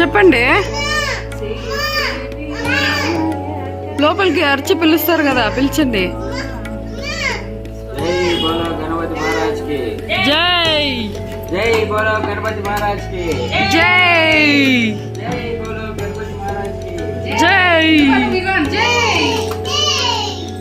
చెప్పండి. లోపలికి అరిచి పిలుస్తారు కదా, పిలిచండి. జై బోలో గణపతి మహారాజ్ కి జై. జై బోలో గణపతి మహారాజ్ కి జై. జై బోలో గణపతి మహారాజ్ కి జై. జై.